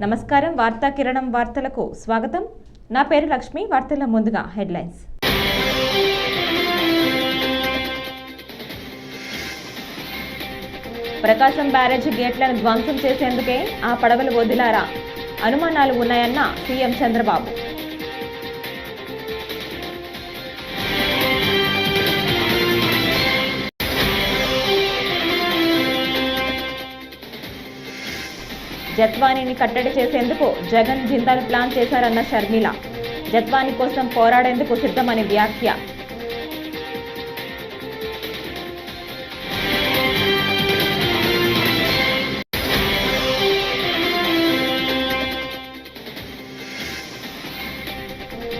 నమస్కారం. వార్తా కిరణం వార్తలకు స్వాగతం. నా పేరు లక్ష్మి. వార్తల ముందుగా హెడ్లైన్స్. ప్రకాశం బ్యారేజ్ గేట్లను ధ్వంసం చేసేందుకే ఆ పడవలు వదిలారా? అనుమానాలు ఉన్నాయన్న సీఎం చంద్రబాబు. జత్వానీని కట్టడి చేసేందుకు జగన్ జిందాల్ ప్లాన్ చేశారన్న షర్మిల. జత్వానీ కోసం పోరాడేందుకు సిద్ధమని వ్యాఖ్య.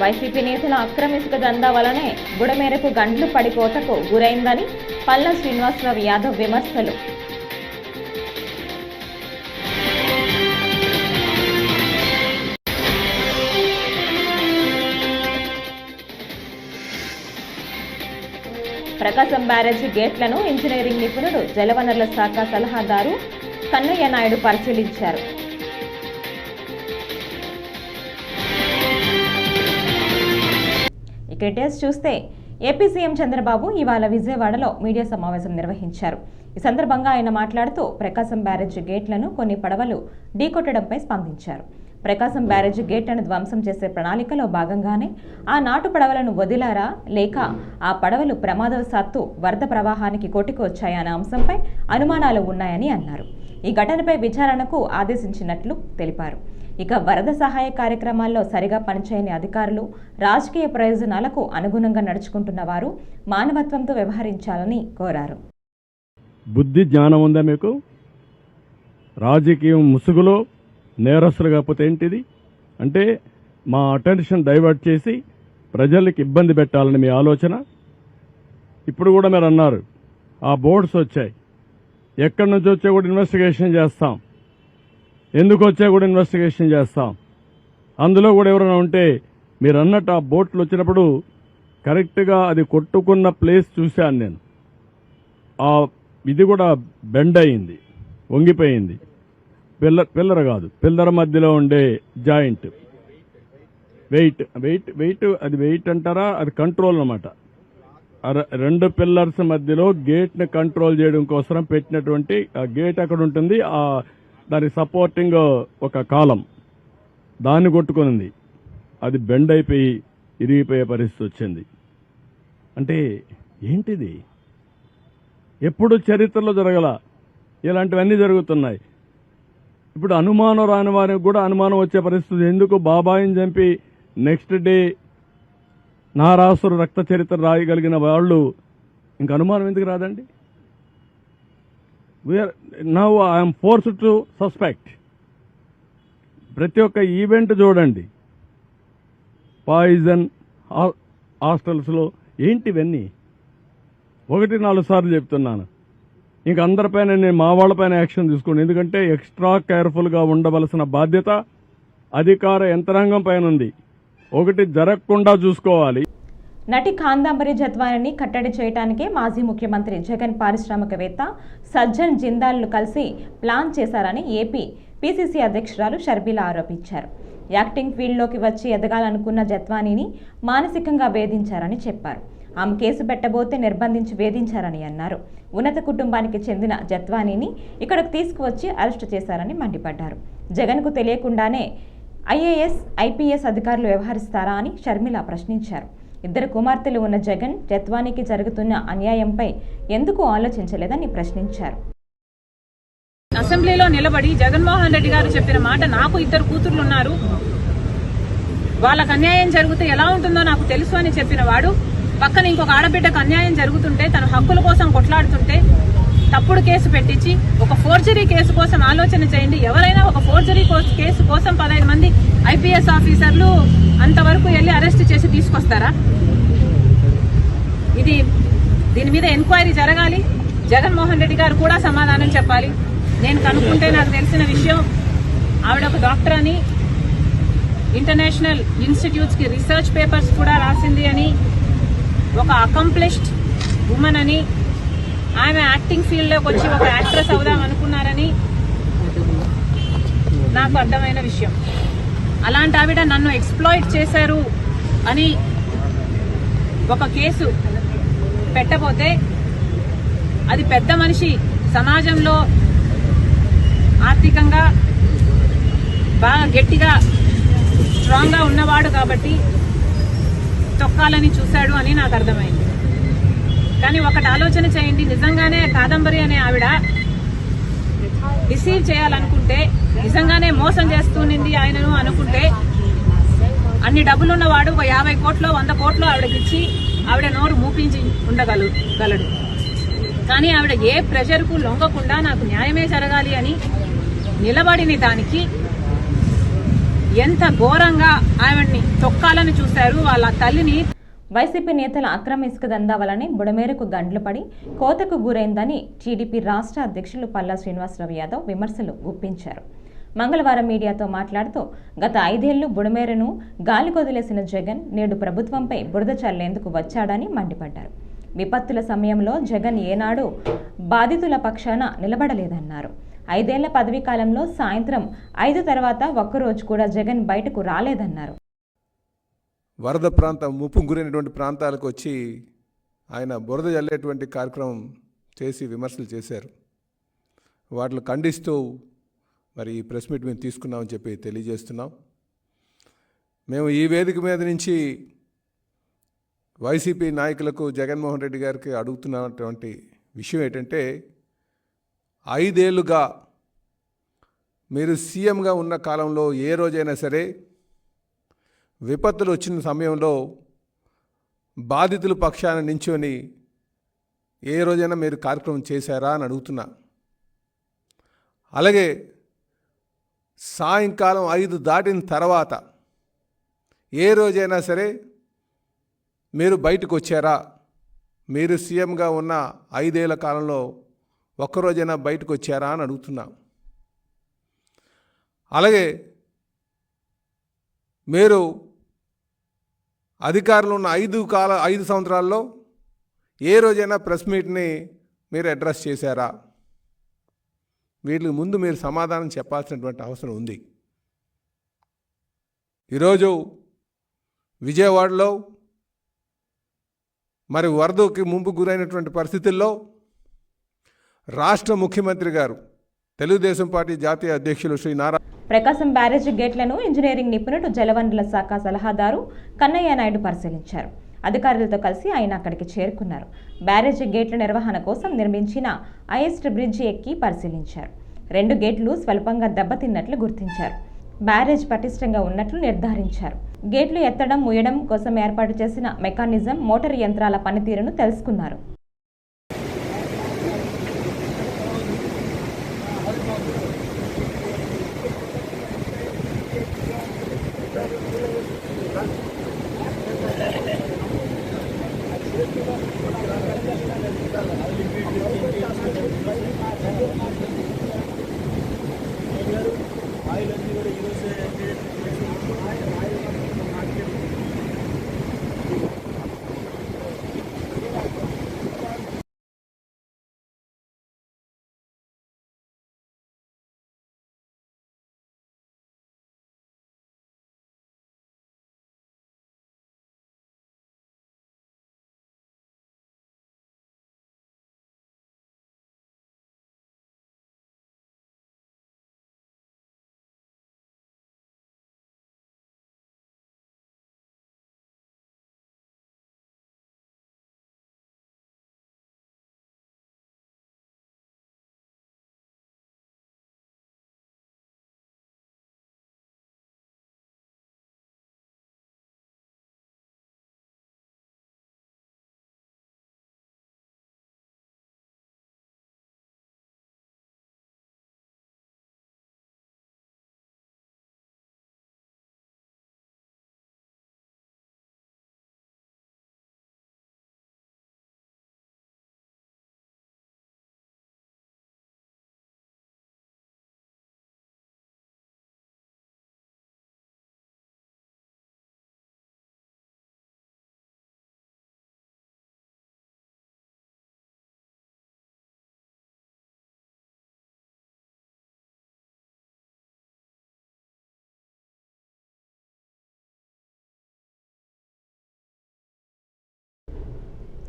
వైసీపీ నేతల అక్రమ ఇసుక దందా వలనే బుడమేరకు గండ్లు పడిపోతకు గురైందని పల్లా శ్రీనివాసరావు యాదవ్ విమర్శలు. ప్రకాశం బ్యారేజీ గేట్లను ఇంజనీరింగ్ నిపుణుడు జలవనరుల శాఖ సలహాదారు కన్నయ్య నాయుడు పరిశీలించారు. ఇక డీటెయిల్స్ చూస్తే ఏపీ సీఎం చంద్రబాబు ఇవాళ విజయవాడలో మీడియా సమావేశం నిర్వహించారు. ఈ సందర్భంగా ఆయన మాట్లాడుతూ ప్రకాశం బ్యారేజీ గేట్లను కొన్ని పడవలు ఢీకొట్టడంపై స్పందించారు. ప్రకాశం బ్యారేజీ గేట్లను ధ్వంసం చేసే ప్రణాళికలో భాగంగానే ఆ నాటు పడవలను వదిలారా, లేక ఆ పడవలు ప్రమాదవశాత్తు వరద ప్రవాహానికి కొట్టుకొచ్చాయా అనే అంశంపై అనుమానాలు ఉన్నాయని అన్నారు. ఈ ఘటనపై విచారణకు ఆదేశించినట్లు తెలిపారు. ఇక వరద సహాయ కార్యక్రమాల్లో సరిగా పనిచేయని అధికారులు, రాజకీయ ప్రయోజనాలకు అనుగుణంగా నడుచుకుంటున్న వారు మానవత్వంతో వ్యవహరించాలని కోరారు. బుద్ధి జ్ఞానం ఉందా మీకు? రాజకీయం ముసుగులో నేరస్తులు కాకపోతే ఏంటిది అంటే మా అటెన్షన్ డైవర్ట్ చేసి ప్రజలకు ఇబ్బంది పెట్టాలని మీ ఆలోచన. ఇప్పుడు కూడా మీరు అన్నారు ఆ బోర్డ్స్ వచ్చాయి, ఎక్కడి నుంచి వచ్చా కూడా ఇన్వెస్టిగేషన్ చేస్తాం, ఎందుకు వచ్చా కూడా ఇన్వెస్టిగేషన్ చేస్తాం. అందులో కూడా ఎవరైనా ఉంటే మీరు అన్నట్టు ఆ బోట్లు వచ్చినప్పుడు కరెక్ట్గా అది కొట్టుకున్న ప్లేస్ చూశాను నేను. ఆ ఇది కూడా బెండ్ అయింది, వంగిపోయింది. పిల్లర్ కాదు, పిల్లర్ మధ్యలో ఉండే జాయింట్ వెయిట్ వెయిట్ వెయిట్ అది వెయిట్ అంటారా, అది కంట్రోల్ అన్నమాట. రెండు పిల్లర్స్ మధ్యలో గేట్ని కంట్రోల్ చేయడం కోసం పెట్టినటువంటి ఆ గేట్ అక్కడ ఉంటుంది, దాని సపోర్టింగ్ ఒక కాలం దాన్ని కొట్టుకునింది. అది బెండ్ అయిపోయి ఇరిగిపోయే పరిస్థితి వచ్చింది. అంటే ఏంటిది? ఎప్పుడు చరిత్రలో జరగల ఇలాంటివన్నీ జరుగుతున్నాయి. ఇప్పుడు అనుమానం రాని వారికి కూడా అనుమానం వచ్చే పరిస్థితి. ఎందుకు బాబాయిని చంపి నెక్స్ట్ డే నారాసురు రక్త చరిత్ర రాయగలిగిన వాళ్ళు ఇంక అనుమానం ఎందుకు రాదండి? Now I'm forced to suspect. ప్రతి ఒక్క ఈవెంట్ చూడండి, పాయిజన్ హాస్టల్స్లో ఏంటివన్నీ 1-4 సార్లు చెప్తున్నాను. ఇంక అందరిపైన నేను మా వాళ్ళపైన యాక్షన్ తీసుకోండి. ఎందుకంటే ఎక్స్ట్రా కేర్ఫుల్గా ఉండవలసిన బాధ్యత అధికార యంత్రాంగం పైన ఉంది. ఒకటి జరగకుండా చూసుకోవాలి. నటి కాందాంబరి జత్వానీని కట్టడి చేయడానికే మాజీ ముఖ్యమంత్రి జగన్ పారిశ్రామికవేత్త సజ్జన్ జిందాల్ను కలిసి ప్లాన్ చేశారని ఏపీ పీసీసీ అధ్యక్షురాలు షర్మిల ఆరోపించారు. యాక్టింగ్ ఫీల్డ్లోకి వచ్చి ఎదగాలనుకున్న జత్వానీని మానసికంగా వేధించారని చెప్పారు. ఆమె కేసు పెట్టబోతే నిర్బంధించి వేధించారని అన్నారు. ఉన్నత కుటుంబానికి చెందిన జత్వానీని ఇక్కడకు తీసుకువచ్చి అరెస్టు చేశారని మండిపడ్డారు. జగన్కు తెలియకుండానే ఐఏఎస్, ఐపీఎస్ అధికారులు వ్యవహరిస్తారా అని షర్మిల ప్రశ్నించారు. 2 కుమార్తెలు ఉన్న జగన్ జత్వానీకి జరుగుతున్న అన్యాయంపై ఎందుకు ఆలోచించలేదని ప్రశ్నించారు. అసెంబ్లీలో నిలబడి జగన్మోహన్ రెడ్డి గారు చెప్పిన మాట, నాకు 2 కూతుర్లు ఉన్నారు, వాళ్ళకు అన్యాయం జరిగితే ఎలా ఉంటుందో నాకు తెలుసు అని చెప్పిన వాడు పక్కన ఇంకొక ఆడబిడ్డకు అన్యాయం జరుగుతుంటే, తన హక్కుల కోసం కొట్లాడుతుంటే తప్పుడు కేసు పెట్టించి ఒక ఫోర్జరీ కేసు కోసం ఆలోచన చేయండి. ఎవరైనా ఒక ఫోర్జరీ కేసు కోసం 15 మంది ఐపీఎస్ ఆఫీసర్లు అంతవరకు వెళ్లి అరెస్ట్ చేసి తీసుకొస్తారా? దీని మీద ఎంక్వైరీ జరగాలి. జగన్మోహన్ రెడ్డి గారు కూడా సమాధానం చెప్పాలి. నేను కనుక్కుంటే నాకు తెలిసిన విషయం, ఆవిడ ఒక డాక్టర్ అని, ఇంటర్నేషనల్ ఇన్స్టిట్యూట్స్ కి రీసెర్చ్ పేపర్స్ కూడా రాసింది అని, ఒక అకంప్లిష్డ్ ఉమెన్ అని, ఆమె యాక్టింగ్ ఫీల్డ్ లోకి వచ్చి ఒక యాక్ట్రెస్ అవుదాం అనుకున్నారని నాకు అర్థమైన విషయం. అలాంటి ఆవిడ నన్ను ఎక్స్ప్లాయిట్ చేశారు అని ఒక కేసు పెట్టబోతే అది పెద్ద మనిషి, సమాజంలో ఆర్థికంగా బాగా గట్టిగా స్ట్రాంగ్గా ఉన్నవాడు కాబట్టి తొక్కాలని చూశాడు అని నాకు అర్థమైంది. కానీ ఒకటి ఆలోచన చేయండి, నిజంగానే కాదంబరి అనే ఆవిడ రిసీవ్ చేయాలనుకుంటే, నిజంగానే మోసం చేస్తునింది ఆయనను అనుకుంటే, అన్ని డబ్బులున్నవాడు 50 కోట్లు 100 కోట్లు ఆవిడకిచ్చి ఆవిడ నోరు మూపించి ఉండగలడు. కానీ ఆవిడ ఏ ప్రెషర్కు లొంగకుండా నాకు న్యాయమే జరగాలి అని నిలబడిన దానికి ఎంత ఘోరంగా ఆవిడ్ని తొక్కాలని చూశారు. వాళ్ళ తల్లిని వైసీపీ నేతల అక్రమ ఇసుక దందా వలనే బుడమేరకు గండ్లు పడి కోతకు గురైందని టీడీపీ రాష్ట్ర అధ్యక్షులు పల్లా శ్రీనివాసరావు యాదవ్ విమర్శలు గుప్పించారు. మంగళవారం మీడియాతో మాట్లాడుతూ గత 5 ఏళ్లు బుడమేరును గాలికొదిలేసిన జగన్ నేడు ప్రభుత్వంపై బురద చల్లేందుకు వచ్చాడని మండిపడ్డారు. విపత్తుల సమయంలో జగన్ ఏనాడు బాధితుల పక్షాన నిలబడలేదన్నారు. 5 ఏళ్ల పదవీ కాలంలో సాయంత్రం 5 తర్వాత ఒక్కరోజు కూడా జగన్ బయటకు రాలేదన్నారు. వరద ప్రాంతం ముప్పు గురైనటువంటి ప్రాంతాలకు వచ్చి ఆయన బురద జల్లేటువంటి కార్యక్రమం చేసి విమర్శలు చేశారు. వాటిని ఖండిస్తూ మరి ఈ ప్రెస్ మీట్ మేము తీసుకున్నామని చెప్పి తెలియజేస్తున్నాం. మేము ఈ వేదిక మీద నుంచి వైసీపీ నాయకులకు జగన్మోహన్ రెడ్డి గారికి అడుగుతున్నటువంటి విషయం ఏంటంటే, 5 ఏళ్లుగా మీరు సీఎంగా ఉన్న కాలంలో ఏ రోజైనా సరే విపత్తులు వచ్చిన సమయంలో బాధితుల పక్షాన నించొని ఏ రోజైనా మీరు కార్యక్రమం చేశారా అని అడుగుతున్నా. అలాగే సాయంకాలం 5 దాటిన తర్వాత ఏ రోజైనా సరే మీరు బయటకు వచ్చారా? మీరు సీఎంగా ఉన్న 5 ఏళ్ల కాలంలో ఒక్కరోజైనా బయటకు వచ్చారా అని అడుగుతున్నా. అలాగే మీరు అధికారంలో ఉన్న 5 సంవత్సరాల్లో ఏ రోజైనా ప్రెస్ మీట్ని మీరు అడ్రస్ చేశారా? వీళ్ళకి ముందు మీరు సమాధానం చెప్పాల్సినటువంటి అవసరం ఉంది. ఈరోజు విజయవాడలో మరి వరదకి ముంపు గురైనటువంటి పరిస్థితుల్లో రాష్ట్ర ముఖ్యమంత్రి గారు, తెలుగుదేశం పార్టీ జాతీయ అధ్యక్షులు శ్రీ నారా ప్రకాశం బ్యారేజీ గేట్లను ఇంజనీరింగ్ నిపుణుడు జలవనరుల శాఖ సలహాదారు కన్నయ్య నాయుడు పరిశీలించారు. అధికారులతో కలిసి ఆయన అక్కడికి చేరుకున్నారు. బ్యారేజీ గేట్ల నిర్వహణ కోసం నిర్మించిన ఐఎస్ట్ బ్రిడ్జి ఎక్కి పరిశీలించారు. 2 గేట్లు స్వల్పంగా దెబ్బతిన్నట్లు గుర్తించారు. బ్యారేజ్ పటిష్టంగా ఉన్నట్లు నిర్ధారించారు. గేట్లు ఎత్తడం మూయడం కోసం ఏర్పాటు చేసిన మెకానిజం, మోటార్ యంత్రాల పనితీరును తెలుసుకున్నారు.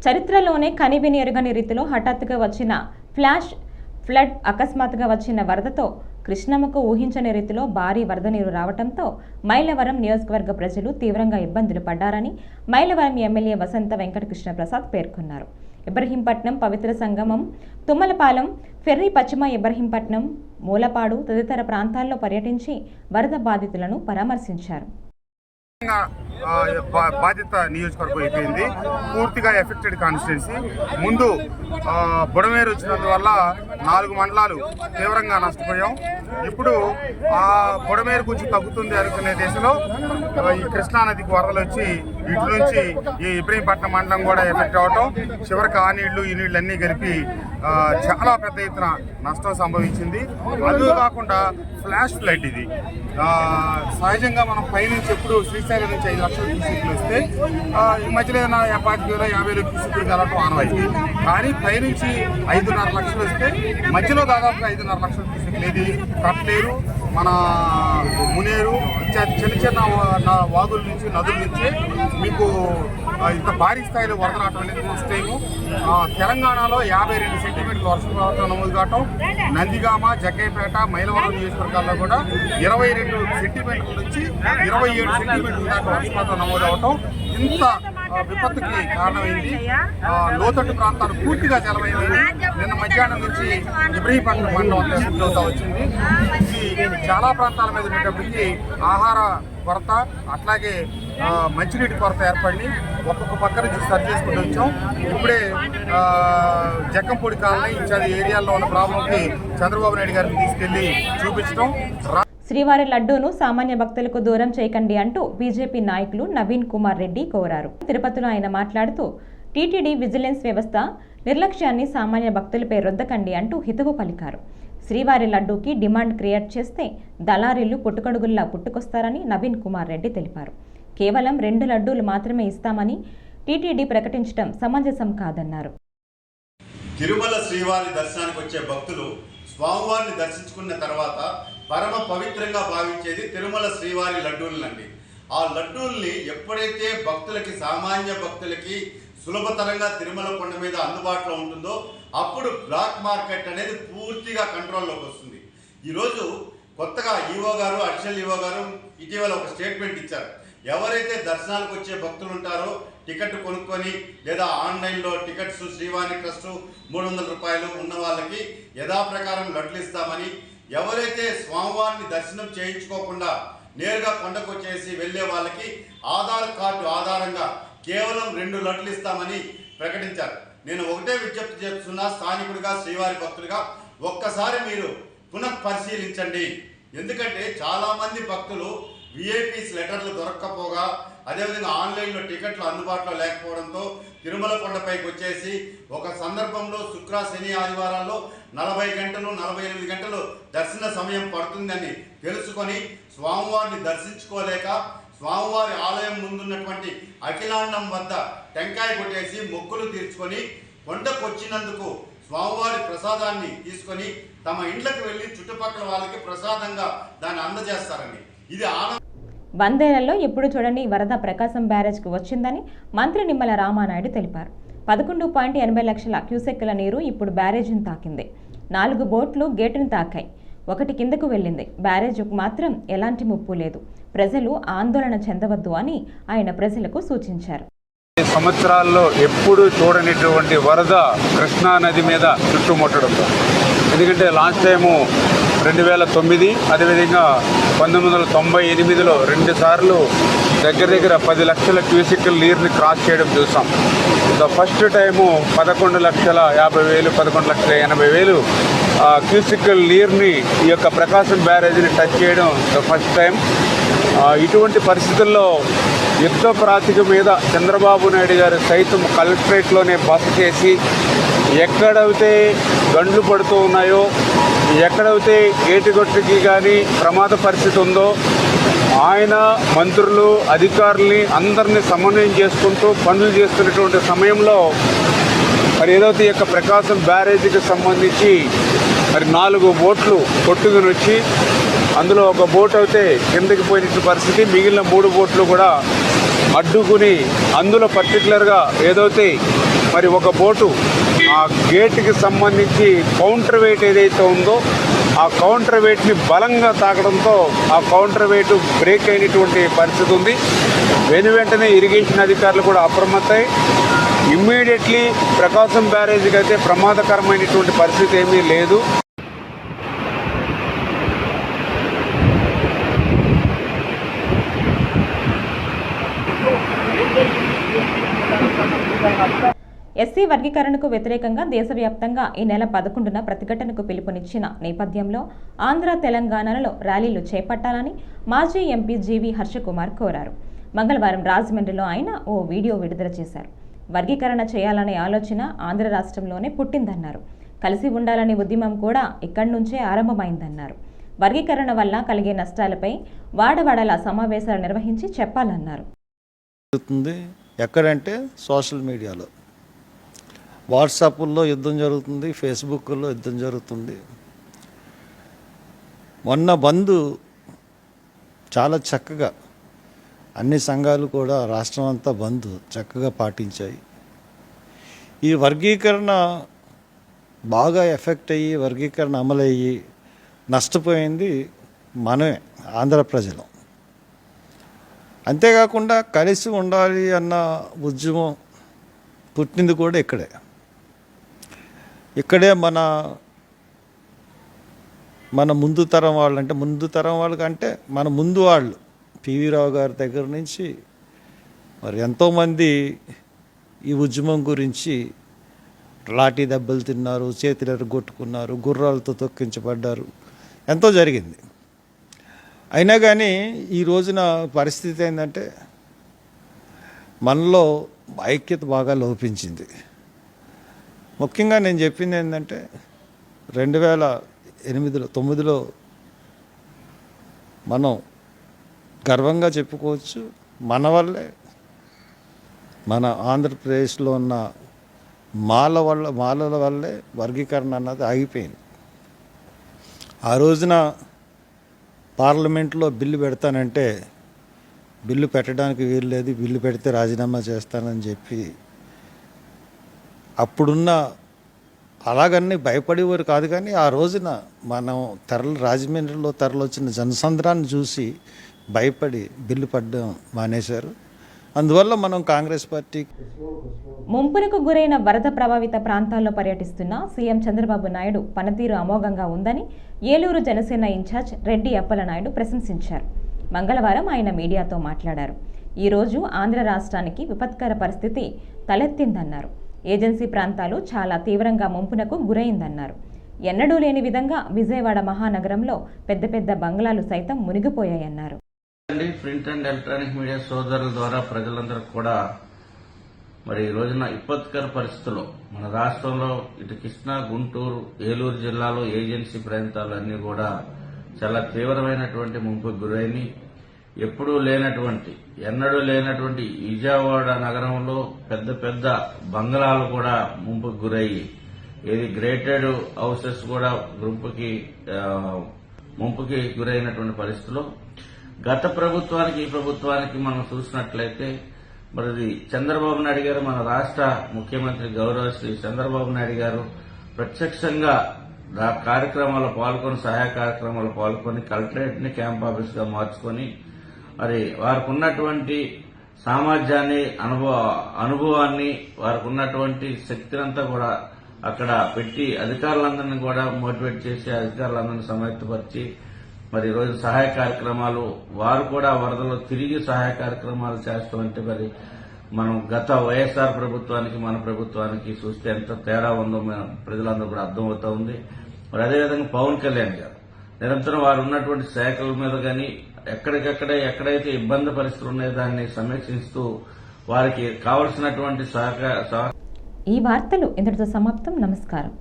చరిత్రలోనే కనివిని ఎరుగని రీతిలో హఠాత్తుగా వచ్చిన ఫ్లడ్ అకస్మాత్తుగా వచ్చిన వరదతో కృష్ణమ్మకు ఊహించని రీతిలో భారీ వరద నీరు రావడంతో మైలవరం నియోజకవర్గ ప్రజలు తీవ్రంగా ఇబ్బందులు పడ్డారని మైలవరం ఎమ్మెల్యే వసంత వెంకటకృష్ణ ప్రసాద్ పేర్కొన్నారు. ఇబ్రహీంపట్నం పవిత్ర సంగమం, తుమ్మలపాలెం, ఫెర్రీ పశ్చిమ ఇబ్రహీంపట్నం, మూలపాడు తదితర ప్రాంతాల్లో పర్యటించి వరద బాధితులను పరామర్శించారు. బాధిత నియోజకవర్గం అయిపోయింది. పూర్తిగా ఎఫెక్టెడ్ కాన్స్టిట్యున్సీ. ముందు బుడమేరు వచ్చినందువల్ల 4 మండలాలు తీవ్రంగా నష్టపోయాం. ఇప్పుడు ఆ బుడమేరు కొంచెం తగ్గుతుంది అనుకునే దిశలో ఈ కృష్ణానదికి వరదలు వచ్చి ఇటు నుంచి ఈ ఇబ్రహీంపట్నం మండలం కూడా ఎఫెక్ట్ అవటం, చివరికి ఆ నీళ్లు ఈ నీళ్ళు అన్నీ కలిపి చాలా పెద్ద ఎత్తున నష్టం సంభవించింది. అదే కాకుండా ఫ్లాష్ ఫ్లడ్ ఇది. సహజంగా మనం పైనుంచి ఎప్పుడు శ్రీశైలం నుంచి 5 లక్షల క్యూసెక్లు వస్తే ఈ మధ్యలో ఏదైనా 50,000 క్యూసెక్లు కలవటం ఆనవాయితీ. కానీ పైనుంచి 5.5 లక్షలు వస్తే మధ్యలో దాదాపుగా 5.5 లక్షల క్యూసెక్లు ఇది కట్లేరు, మన మునేరు ఇత్యాది చిన్న వాగుల నుంచి నదుల నుంచి మీకు ఇంత భారీ స్థాయిలో వరద రావటం అనేది ఫస్ట్ టైము. తెలంగాణలో 52 సెంటీమీటర్ల వర్షపాతం నమోదు కావటం, నందిగామ, జగ్గైపేట, మైలవరం నియోజకవర్గాల్లో కూడా 22 సెంటీమీటర్ల నుంచి 27 సెంటీమీటర్ల దాకా వర్షపాతం నమోదు అవటం ఇంత విపత్తుకి కారణమైంది. లోతట్టు ప్రాంతాలు పూర్తిగా జలమైనవి. నిన్న మధ్యాహ్నం నుంచి ఇబ్రహీంపట్నం మండలం అంతా వచ్చింది. ఇది చాలా ప్రాంతాల మీద ఉండేటప్పటికీ ఆహార కొరత, అట్లాగే మంచినీటి కొరత ఏర్పడి ఒక్కొక్క పక్క నుంచి సరి చేసుకుంటూ వచ్చాం. ఇప్పుడే జక్కంపూడి కాలనీ ఇత్యాది ఏరియాల్లో ఉన్న ప్రాబ్లంకి చంద్రబాబు నాయుడు గారిని తీసుకెళ్లి చూపించడం. శ్రీవారి లడ్డూను సామాన్య భక్తులకు దూరం చేయకండి అంటూ బీజేపీ నాయకులు నవీన్ కుమార్ రెడ్డి కోరారు. తిరుపతిలో ఆయన మాట్లాడుతూ టీటీడీ విజిలెన్స్ వ్యవస్థ నిర్లక్ష్యాన్ని సామాన్య భక్తులపై రుద్దకండి అంటూ హితవు పలికారు. శ్రీవారి లడ్డూకి డిమాండ్ క్రియేట్ చేస్తే దళారీలు పుట్టుకడుగుల్లా పుట్టుకొస్తారని నవీన్ కుమార్ రెడ్డి తెలిపారు. కేవలం 2 లడ్డూలు మాత్రమే ఇస్తామని టీటీడీ ప్రకటించడం సమంజసం కాదన్నారు. తిరుమల శ్రీవారి దర్శనానికి వచ్చే భక్తులు స్వామివారిని దర్శించుకున్న తర్వాత పరమ పవిత్రంగా భావించేది తిరుమల శ్రీవారి లడ్డూలనండి. ఆ లడ్డూల్ని ఎప్పుడైతే భక్తులకి, సామాన్య భక్తులకి సులభతరంగా తిరుమల కొండ మీద అందుబాటులో ఉంటుందో అప్పుడు బ్లాక్ మార్కెట్ అనేది పూర్తిగా కంట్రోల్లోకి వస్తుంది. ఈరోజు కొత్తగా ఈవో గారు, అడిషనల్ ఈవో గారు ఇటీవల ఒక స్టేట్మెంట్ ఇచ్చారు. ఎవరైతే దర్శనాలకు వచ్చే భక్తులు ఉంటారో టికెట్ కొనుక్కొని లేదా ఆన్లైన్లో టికెట్స్ శ్రీవాణి ట్రస్ట్ 300 రూపాయలు ఉన్న వాళ్ళకి యథాప్రకారం లడ్లు ఇస్తామని, ఎవరైతే స్వామివారిని దర్శనం చేయించుకోకుండా నేరుగా కొండకు వచ్చేసి వెళ్ళే వాళ్ళకి ఆధార్ కార్డు ఆధారంగా కేవలం 2 లడ్లు ఇస్తామని ప్రకటించారు. నేను ఒకటే విజ్ఞప్తి చేస్తున్నా, స్థానికుడిగా, శ్రీవారి భక్తుడిగా ఒక్కసారి మీరు పునఃపరిశీలించండి. ఎందుకంటే చాలామంది భక్తులు విఐపీస్ లెటర్లు దొరక్కపోగా, అదేవిధంగా ఆన్లైన్లో టికెట్లు అందుబాటులో లేకపోవడంతో తిరుమల కొండపైకి వచ్చేసి ఒక సందర్భంలో శుక్ర, శని, ఆదివారాల్లో 40 గంటలు 48 గంటలు దర్శన సమయం పడుతుందని తెలుసుకొని స్వామివారిని దర్శించుకోలేక స్వామివారి ఆలయం ముందున్నటువంటి అఖిలాండం వద్ద టెంకాయ కొట్టేసి మొక్కులు తీర్చుకొని కొండకు వచ్చినందుకు స్వామివారి ప్రసాదాన్ని తీసుకొని తమ ఇండ్లకు వెళ్ళి చుట్టుపక్కల వాళ్ళకి ప్రసాదంగా దాన్ని అందజేస్తారండి. ఇది వందేళ్లలో ఎప్పుడు చూడని వరద ప్రకాశం బ్యారేజ్కు వచ్చిందని మంత్రి నిమ్మల రామానాయుడు తెలిపారు. 11.80 లక్షల క్యూసెక్కుల నీరు ఇప్పుడు బ్యారేజీని తాకింది. 4 బోట్లు గేటును తాకాయి, 1 కిందకు వెళ్ళింది. బ్యారేజ్కు మాత్రం ఎలాంటి ముప్పు లేదు. ప్రజలు ఆందోళన చెందవద్దు అని ఆయన ప్రజలకు సూచించారు. సంవత్సరాల్లో ఎప్పుడు చూడనిటువంటి వరద కృష్ణా నది మీద చుట్టుముట్టడంతో, ఎందుకంటే లాస్ట్ టైము 2009, అదేవిధంగా 1998లో 2 సార్లు దగ్గర 10 లక్షల క్యూసెక్కుల నీరుని క్రాస్ చేయడం చూసాం. ఫస్ట్ టైము 11,50,000 11,80,000 క్యూసెక్కుల నీరుని ఈ యొక్క ప్రకాశం బ్యారేజీని టచ్ చేయడం ఫస్ట్ టైం. ఇటువంటి పరిస్థితుల్లో యుద్ధ ప్రాతిక మీద చంద్రబాబు నాయుడు గారు సైతం కలెక్టరేట్లోనే బస చేసి ఎక్కడైతే గండ్లు పడుతూ ఉన్నాయో, ఎక్కడైతే ఏటిగొట్టుకి కానీ ప్రమాద పరిస్థితి ఉందో ఆయన మంత్రులు, అధికారుల్ని అందరినీ సమన్వయం చేసుకుంటూ పనులు చేస్తున్నటువంటి సమయంలో మరి ఏదైతే ఈ యొక్క ప్రకాశం బ్యారేజీకి సంబంధించి మరి 4 బోట్లు కొట్టుకుని వచ్చి అందులో ఒక బోట్ అయితే కిందకి పోయిన పరిస్థితి, మిగిలిన 3 బోట్లు కూడా అడ్డుకుని అందులో పర్టికులర్గా ఏదైతే మరి ఒక బోటు ఆ గేటుకి సంబంధించి కౌంటర్ వెయిట్ ఏదైతే ఉందో ఆ కౌంటర్ వెయిట్ని బలంగా తాకడంతో ఆ కౌంటర్ వెయిట్ బ్రేక్ అయినటువంటి పరిస్థితి ఉంది. వెంటనే ఇరిగేషన్ అధికారులు కూడా అప్రమత్తమై ఇమ్మీడియట్లీ ప్రకాశం బ్యారేజీకి అయితే ప్రమాదకరమైనటువంటి పరిస్థితి ఏమీ లేదు. ఎస్సీ వర్గీకరణకు వ్యతిరేకంగా దేశవ్యాప్తంగా ఈ నెల 11న ప్రతిఘటనకు పిలుపునిచ్చిన నేపథ్యంలో ఆంధ్ర తెలంగాణలలో ర్యాలీలు చేపట్టాలని మాజీ ఎంపీ జీవీ హర్షకుమార్ కోరారు. మంగళవారం రాజమండ్రిలో ఆయన ఓ వీడియో విడుదల చేశారు. వర్గీకరణ చేయాలనే ఆలోచన ఆంధ్ర రాష్ట్రంలోనే పుట్టిందన్నారు. కలిసి ఉండాలనే ఉద్యమం కూడా ఇక్కడి నుంచే ఆరంభమైందన్నారు. వర్గీకరణ వల్ల కలిగే నష్టాలపై వాడవాడల సమావేశాలు నిర్వహించి చెప్పాలన్నారు. ఎక్కడంటే సోషల్ మీడియాలో, వాట్సాప్లో యుద్ధం జరుగుతుంది, ఫేస్బుక్లో యుద్ధం జరుగుతుంది. మొన్న బంద్ చాలా చక్కగా అన్ని సంఘాలు కూడా రాష్ట్రం అంతా బంద్ చక్కగా పాటించాయి. ఈ వర్గీకరణ బాగా ఎఫెక్ట్ అయ్యి వర్గీకరణ అమలయ్యి నష్టపోయింది మనమే, ఆంధ్ర ప్రజలు. అంతేకాకుండా కలిసి ఉండాలి అన్న ఉద్యమం పుట్టింది కూడా ఇక్కడే మన ముందు తరం వాళ్ళు, అంటే ముందు తరం వాళ్ళకంటే మన ముందు వాళ్ళు పివి రావు గారి దగ్గర నుంచి మరి ఎంతోమంది ఈ ఉద్యమం గురించి లాఠీ దెబ్బలు తిన్నారు, చేతులు ఎరగొట్టుకున్నారు, గుర్రాలతో తొక్కించబడ్డారు, ఎంతో జరిగింది. అయినా కానీ ఈ రోజున పరిస్థితి ఏంటంటే మనలో ఐక్యత బాగా లోపించింది. ముఖ్యంగా నేను చెప్పింది ఏంటంటే 2008-9లో మనం గర్వంగా చెప్పుకోవచ్చు, మన వల్లే మన ఆంధ్రప్రదేశ్లో ఉన్న మాలల వల్లే వర్గీకరణ అన్నది ఆగిపోయింది. ఆ రోజున పార్లమెంట్లో బిల్లు పెడతానంటే బిల్లు పెట్టడానికి వీలు లేదు, బిల్లు పెడితే రాజీనామా చేస్తానని చెప్పి అప్పుడున్న అలాగన్నీ భయపడేవారు కాదు. కానీ ఆ రోజున మనం రాజమండ్రిలో తరలొచ్చిన జనసంద్రాన్ని చూసి భయపడి బిల్లు పడ్డం మానేశారు. అందువల్ల మనం కాంగ్రెస్ పార్టీ ముంపునకు గురైన వరద ప్రభావిత ప్రాంతాల్లో పర్యటిస్తున్న సీఎం చంద్రబాబు నాయుడు పనితీరు అమోఘంగా ఉందని ఏలూరు జనసేన ఇన్ఛార్జ్ రెడ్డి అప్పలనాయుడు ప్రశంసించారు. మంగళవారం ఆయన మీడియాతో మాట్లాడారు. ఈరోజు ఆంధ్ర రాష్ట్రానికి విపత్కర పరిస్థితి తలెత్తిందన్నారు. ఏజెన్సీ ప్రాంతాలు చాలా తీవ్రంగా ముంపునకు గురైందన్నారు. ఎన్నడూ లేని విధంగా విజయవాడ మహానగరంలో పెద్ద పెద్ద బంగ్లాలు సైతం మునిగిపోయాయన్నారు. ప్రింట్ అండ్ ఎలక్ట్రానిక్ మీడియా సోదరుల ద్వారా ప్రజలందరూ కూడా మరి ఈ రోజున విపత్కర పరిస్థితుల్లో మన రాష్ట్రంలో ఇటు కృష్ణా, గుంటూరు, ఏలూరు జిల్లాలో ఏజెన్సీ ప్రాంతాలు అన్నీ కూడా చాలా తీవ్రమైనటువంటి ముంపుకు గురైన ఎన్నడూ లేనటువంటి విజయవాడ నగరంలో పెద్ద పెద్ద బంగ్లాలు కూడా ముంపుకు గురయ్యి గ్రేటెడ్ హౌసెస్ కూడా ముంపుకి గురైనటువంటి పరిస్థితుల్లో గత ప్రభుత్వానికి ఈ ప్రభుత్వానికి మనం చూసినట్లయితే మరి చంద్రబాబు నాయుడు గారు, మన రాష్ట్ర ముఖ్యమంత్రి గౌరవ శ్రీ చంద్రబాబు నాయుడు గారు ప్రత్యక్షంగా కార్యక్రమాల్లో పాల్గొని, సహాయ కార్యక్రమాల్లో పాల్గొని కలెక్టరేట్ ని క్యాంప్ ఆఫీస్ గా మార్చుకొని మరి వారికి ఉన్నటువంటి సామర్థ్యాన్ని, అనుభవాన్ని, వారికి ఉన్నటువంటి శక్తినంతా కూడా అక్కడ పెట్టి అధికారులందరినీ కూడా మోటివేట్ చేసి అధికారులందరినీ సమాయత్తపరిచి మరి ఈరోజు సహాయ కార్యక్రమాలు వారు కూడా వరదలో తిరిగి సహాయ కార్యక్రమాలు చేస్తామంటే మరి మనం గత వైఎస్ఆర్ ప్రభుత్వానికి మన ప్రభుత్వానికి చూస్తే ఎంత తేడా ఉందో ప్రజలందరూ కూడా అర్థమవుతా ఉంది. మరి అదేవిధంగా పవన్ కళ్యాణ్ గారు నిరంతరం వారు ఉన్నటువంటి శాఖల మీద కానీ ఎక్కడైతే ఇబ్బంది పరిస్థితులు ఉన్నాయో దాన్ని సమీక్షిస్తూ వారికి కావలసినటువంటి ఈ వార్తలు ఇంతటితో సమాప్తం. నమస్కారం.